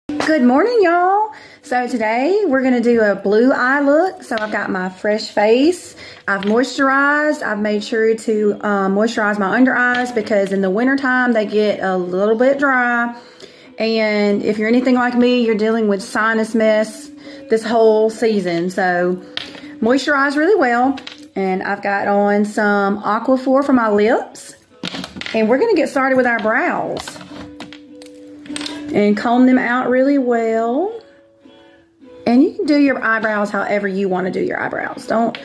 Good morning, y'all. So today we're going to do a blue eye look. So I've got my fresh face. I've moisturized. I've made sure to moisturize my under eyes because in the wintertime they get a little bit dry. And if you're anything like me, you're dealing with sinus mess this whole season. So moisturize really well. And I've got on some Aquaphor for my lips. And we're going to get started with our brows. And comb them out really well. And you can do your eyebrows however you want to do your eyebrows. Don't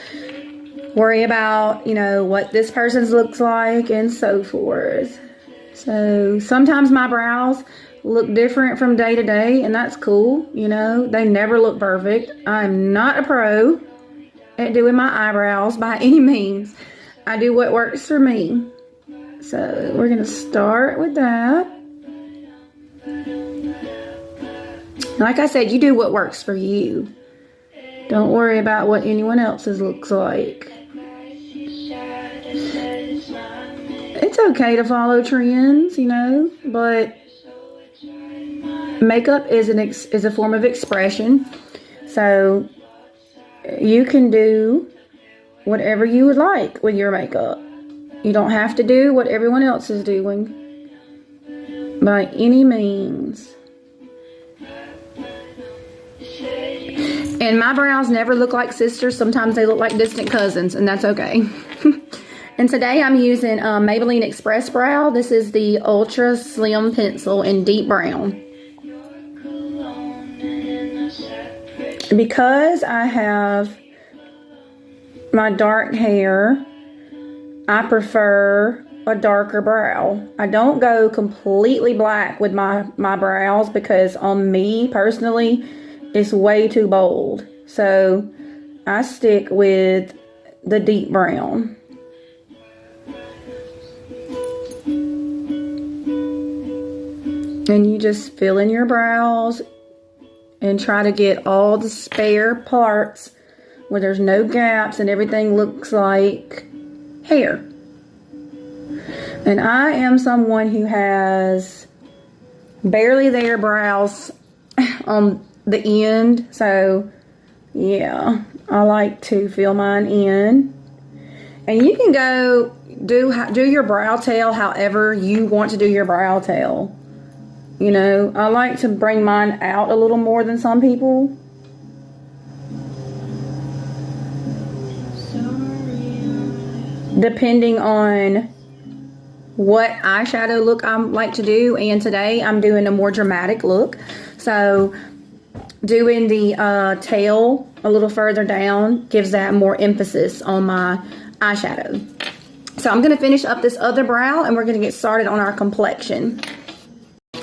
worry about, what this person's looks like and so forth. So sometimes my brows look different from day to day, and that's cool. They never look perfect. I'm not a pro at doing my eyebrows by any means. I do what works for me. So we're going to start with that. Like I said, you do what works for you. Don't worry about what anyone else's looks like. It's okay to follow trends, but makeup is a form of expression. So you can do whatever you would like with your makeup. You don't have to do what everyone else is doing by any means. And my brows never look like sisters. Sometimes they look like distant cousins, and that's okay. And today I'm using Maybelline Express Brow. This is the Ultra Slim Pencil in deep brown. Because I have my dark hair, I prefer a darker brow. I don't go completely black with my brows because on me personally, it's way too bold. So I stick with the deep brown. And you just fill in your brows and try to get all the spare parts where there's no gaps and everything looks like hair. And I am someone who has barely there brows on the end, so yeah, I like to fill mine in. And you can go do your brow tail however you want to do your brow tail. I like to bring mine out a little more than some people. Depending on what eyeshadow look I like to do, and today I'm doing a more dramatic look. So doing the tail a little further down gives that more emphasis on my eyeshadow. So I'm going to finish up this other brow and we're going to get started on our complexion.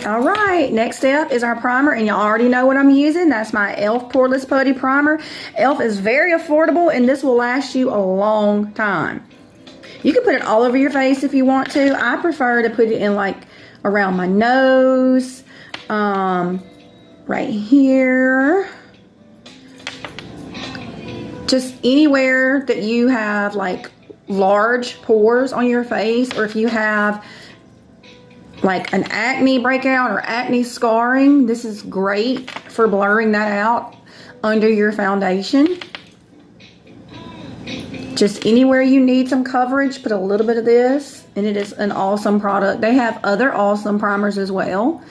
Alright, next step is our primer, and y'all already know what I'm using. That's my e.l.f. Poreless Putty Primer. e.l.f. is very affordable and this will last you a long time. You can put it all over your face if you want to. I prefer to put it in like around my nose, right here, just anywhere that you have like large pores on your face, or if you have like an acne breakout or acne scarring, this is great for blurring that out under your foundation. Just anywhere you need some coverage, put a little bit of this, and it is an awesome product. They have other awesome primers as well,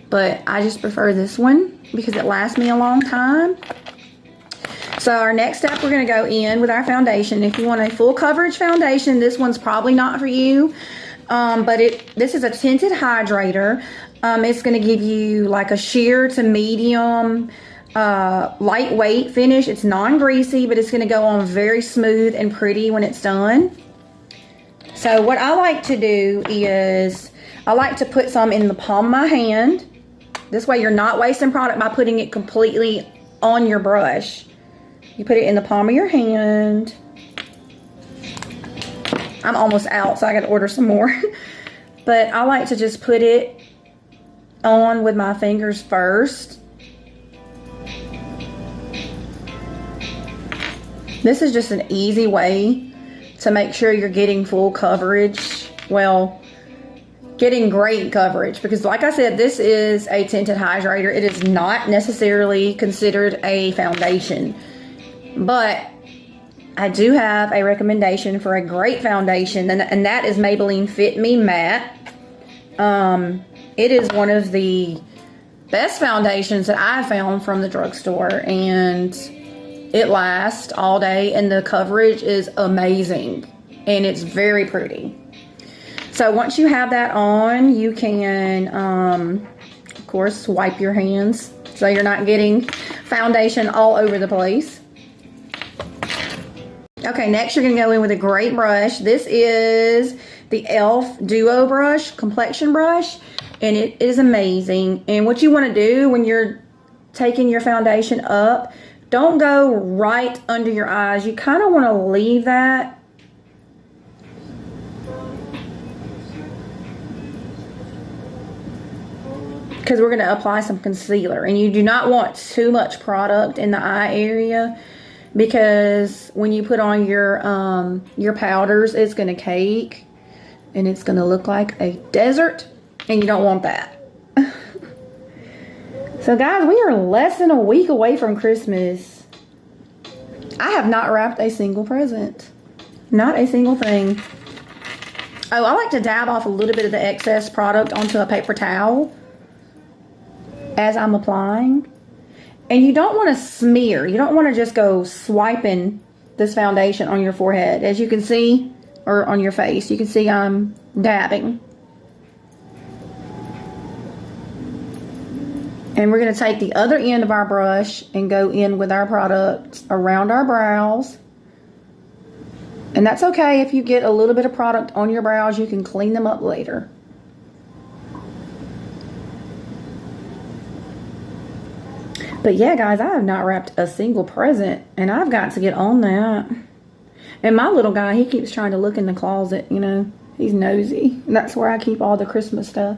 but I just prefer this one because it lasts me a long time. So our next step, we're going to go in with our foundation. If you want a full coverage foundation, this one's probably not for you. But this is a tinted hydrator. It's going to give you like a sheer to medium, lightweight finish. It's non-greasy, but it's going to go on very smooth and pretty when it's done. So what I like to do is I like to put some in the palm of my hand. This way you're not wasting product by putting it completely on your brush. You put it in the palm of your hand. I'm almost out, so I got to order some more. But I like to just put it on with my fingers first. This is just an easy way to make sure you're getting full coverage. Well, getting great coverage, because like I said, this is a tinted hydrator. It is not necessarily considered a foundation, but I do have a recommendation for a great foundation, and that is Maybelline Fit Me Matte. It is one of the best foundations that I found from the drugstore, and it lasts all day, and the coverage is amazing, and it's very pretty. So once you have that on, you can, of course, wipe your hands so you're not getting foundation all over the place. Okay, next you're going to go in with a great brush. This is the e.l.f. Duo brush, complexion brush, and it is amazing. And what you want to do when you're taking your foundation up, don't go right under your eyes. You kind of want to leave that because we're going to apply some concealer, and you do not want too much product in the eye area, because when you put on your powders, it's going to cake and it's going to look like a desert, and you don't want that. So guys, we are less than a week away from Christmas. I have not wrapped a single present. Not a single thing. Oh, I like to dab off a little bit of the excess product onto a paper towel as I'm applying. And you don't want to smear. You don't want to just go swiping this foundation on your forehead. As you can see, or on your face, you can see I'm dabbing. And we're going to take the other end of our brush and go in with our product around our brows. And that's okay if you get a little bit of product on your brows. You can clean them up later. But yeah, guys, I have not wrapped a single present, and I've got to get on that. And my little guy, he keeps trying to look in the closet, you know. He's nosy. And that's where I keep all the Christmas stuff.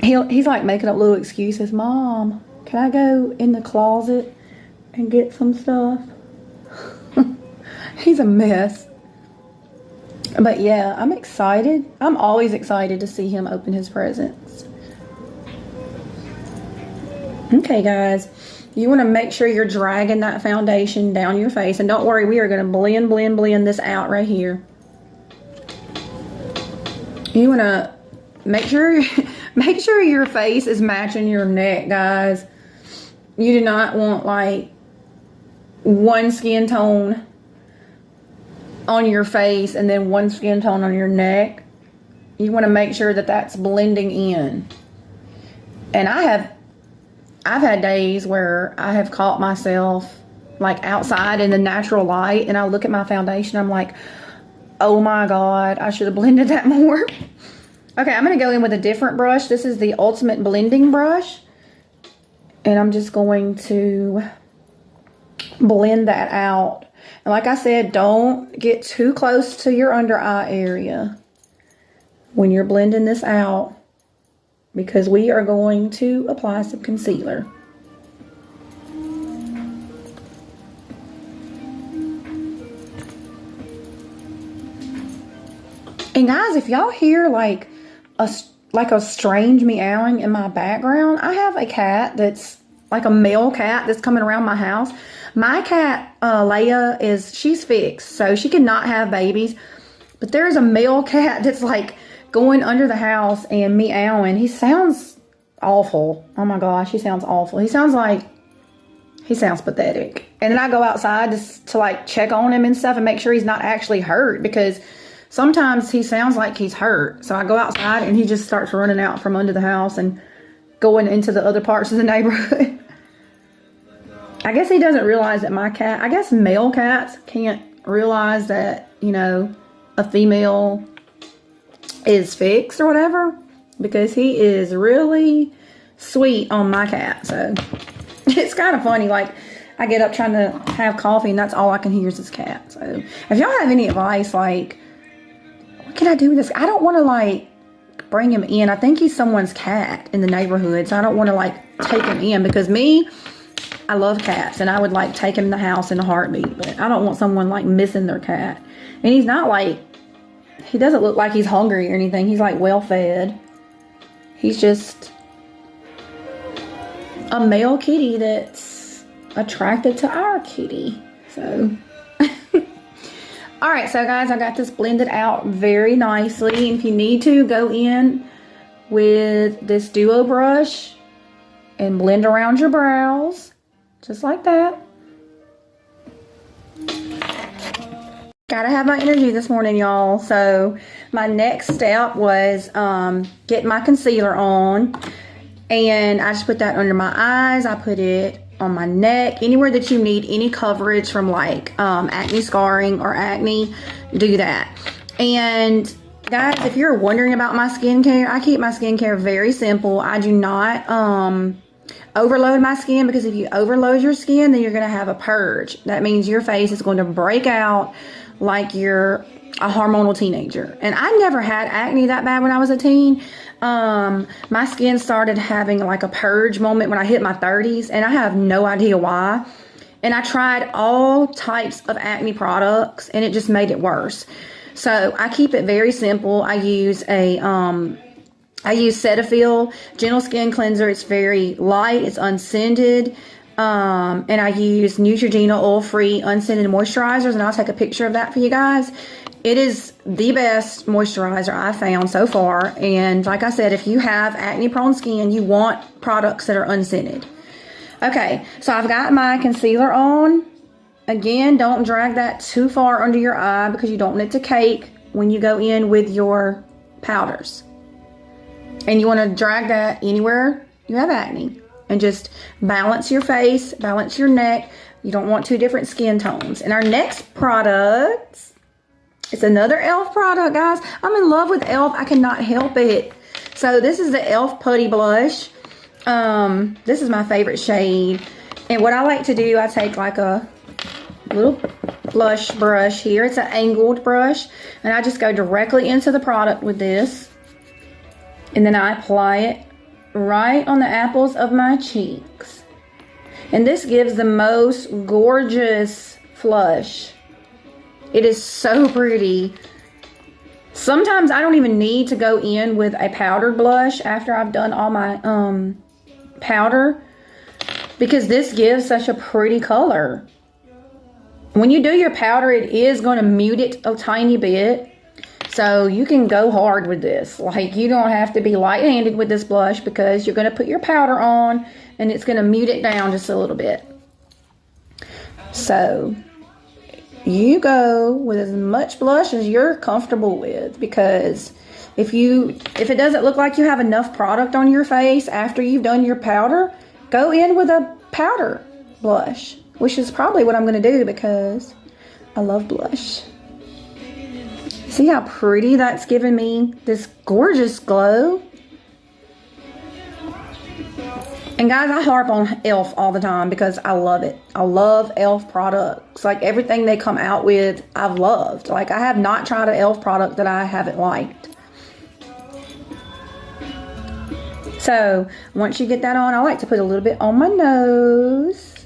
He's like making up little excuses. Mom, can I go in the closet and get some stuff? He's a mess. But yeah, I'm excited. I'm always excited to see him open his presents. Okay, guys, you want to make sure you're dragging that foundation down your face. And don't worry, we are going to blend this out right here. You want to make sure your face is matching your neck, guys. You do not want like one skin tone on your face and then one skin tone on your neck. You want to make sure that that's blending in. And I've had days where I have caught myself like outside in the natural light, and I look at my foundation, I'm like, oh my God, I should have blended that more. Okay, I'm going to go in with a different brush. This is the Ultimate Blending Brush. And I'm just going to blend that out. And like I said, don't get too close to your under eye area when you're blending this out, because we are going to apply some concealer. And guys, if y'all hear like a strange meowing in my background, I have a cat that's like a male cat that's coming around my house. My cat, Leia, she's fixed, so she cannot have babies. But there's a male cat that's like going under the house and meowing. He sounds awful. Oh my gosh, he sounds awful. He sounds pathetic. And then I go outside to like check on him and stuff and make sure he's not actually hurt, because sometimes he sounds like he's hurt. So I go outside and he just starts running out from under the house and going into the other parts of the neighborhood. I guess he doesn't realize that I guess male cats can't realize that, you know, a female is fixed or whatever, because he is really sweet on my cat. So it's kind of funny. Like, I get up trying to have coffee and that's all I can hear is this cat. So if y'all have any advice, like, what can I do with this? I don't want to like bring him in. I think he's someone's cat in the neighborhood, so I don't want to like take him in, because I love cats and I would like take him in the house in a heartbeat, but I don't want someone like missing their cat. And he's not like he doesn't look like he's hungry or anything. He's like well fed. He's just a male kitty that's attracted to our kitty. So, all right, so guys, I got this blended out very nicely. If you need to, go in with this duo brush and blend around your brows, just like that. Gotta have my energy this morning, y'all. So my next step was getting my concealer on, and I just put that under my eyes. I put it on my neck, anywhere that you need any coverage from like acne scarring or acne, do that. And guys, if you're wondering about my skincare, I keep my skincare very simple. I do not overload my skin, because if you overload your skin, then you're going to have a purge. That means your face is going to break out like you're a hormonal teenager. And I never had acne that bad when I was a teen. My skin started having like a purge moment when I hit my 30s, and I have no idea why. And I tried all types of acne products, and it just made it worse. So I keep it very simple. I use Cetaphil Gentle Skin Cleanser. It's very light. It's unscented. And I use Neutrogena oil-free unscented moisturizers, and I'll take a picture of that for you guys. It is the best moisturizer I've found so far. And like I said, if you have acne-prone skin, you want products that are unscented. Okay, so I've got my concealer on. Again, don't drag that too far under your eye, because you don't want it to cake when you go in with your powders. And you want to drag that anywhere you have acne. And just balance your face, balance your neck. You don't want two different skin tones. And our next product, it's another e.l.f. product, guys. I'm in love with e.l.f. I cannot help it. So this is the e.l.f. Putty Blush. This is my favorite shade. And what I like to do, I take like a little blush brush here. It's an angled brush. And I just go directly into the product with this. And then I apply it right on the apples of my cheeks. And this gives the most gorgeous flush. It is so pretty. Sometimes I don't even need to go in with a powdered blush after I've done all my powder, because this gives such a pretty color. When you do your powder, it is going to mute it a tiny bit. So you can go hard with this. Like, you don't have to be light-handed with this blush, because you're going to put your powder on and it's going to mute it down just a little bit. So you go with as much blush as you're comfortable with, because if it doesn't look like you have enough product on your face after you've done your powder, go in with a powder blush, which is probably what I'm going to do, because I love blush. See how pretty that's giving me this gorgeous glow? And guys, I harp on e.l.f. all the time because I love it. I love e.l.f. products. Like, everything they come out with, I've loved. Like, I have not tried an e.l.f. product that I haven't liked. So, once you get that on, I like to put a little bit on my nose.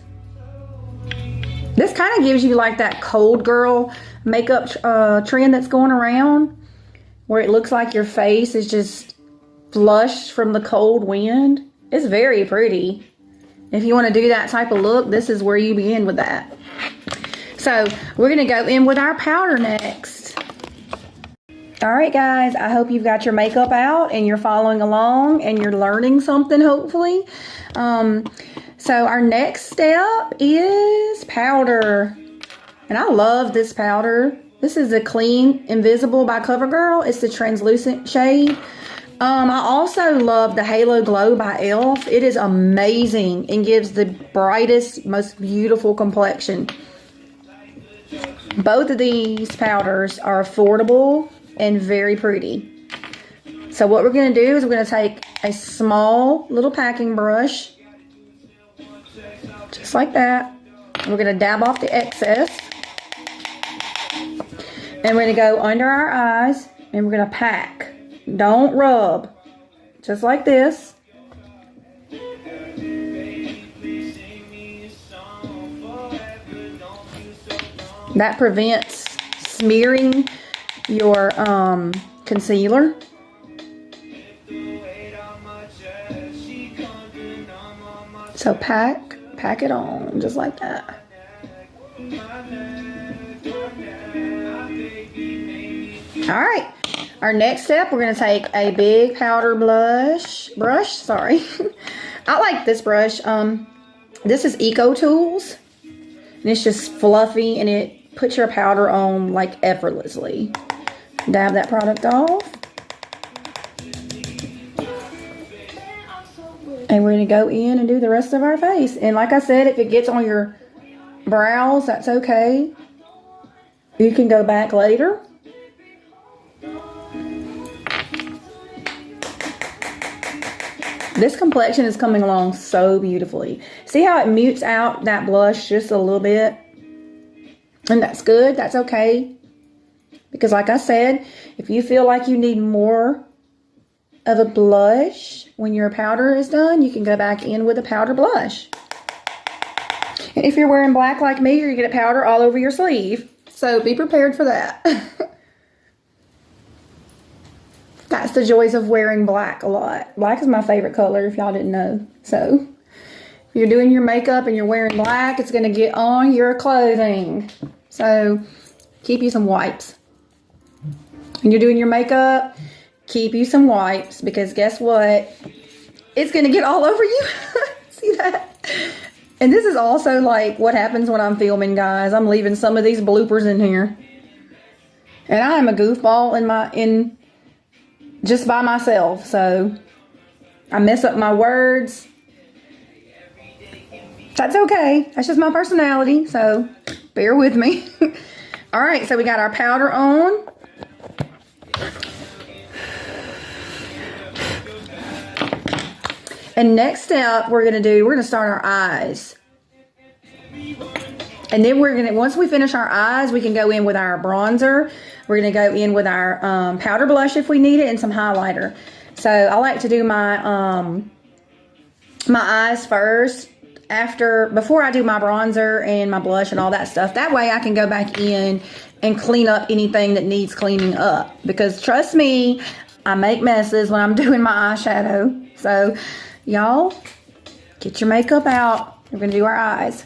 This kind of gives you like that cold girl makeup trend that's going around, where it looks like your face is just flushed from the cold wind. It's very pretty. If you want to do that type of look, this is where you begin with that. So we're going to go in with our powder next. All right, guys, I hope you've got your makeup out and you're following along and you're learning something, hopefully. So our next step is powder. And I love this powder. This is the Clean Invisible by CoverGirl. It's the translucent shade. I also love the Halo Glow by e.l.f. It is amazing and gives the brightest, most beautiful complexion. Both of these powders are affordable and very pretty. So what we're going to do is we're going to take a small little packing brush, just like that. We're going to dab off the excess. And we're going to go under our eyes and we're going to pack. Don't rub. Just like this. That prevents smearing your concealer. So pack it on just like that. All right. Our next step, we're going to take a big powder brush. Sorry. I like this brush. This is Eco Tools. And it's just fluffy and it puts your powder on like effortlessly. Dab that product off. And we're going to go in and do the rest of our face. And like I said, if it gets on your brows, that's okay. You can go back later. This complexion is coming along so beautifully. See how it mutes out that blush just a little bit? And that's good. That's okay. Because like I said, if you feel like you need more of a blush when your powder is done, you can go back in with a powder blush. And if you're wearing black like me, you're going to get powder all over your sleeve. So be prepared for that. That's the joys of wearing black a lot. Black is my favorite color, if y'all didn't know. So if you're doing your makeup and you're wearing black, it's going to get on your clothing. So keep you some wipes. When you're doing your makeup, keep you some wipes, because guess what? It's going to get all over you. See that? And this is also like what happens when I'm filming, guys. I'm leaving some of these bloopers in here. And I am a goofball just by myself. So I mess up my words. That's okay. That's just my personality. So bear with me. All right. So we got our powder on. And next step we're going to start our eyes. And then once we finish our eyes, we can go in with our bronzer. We're going to go in with our powder blush if we need it, and some highlighter. So I like to do my my eyes first before I do my bronzer and my blush and all that stuff. That way I can go back in and clean up anything that needs cleaning up. Because trust me, I make messes when I'm doing my eyeshadow. So y'all, get your makeup out. We're going to do our eyes.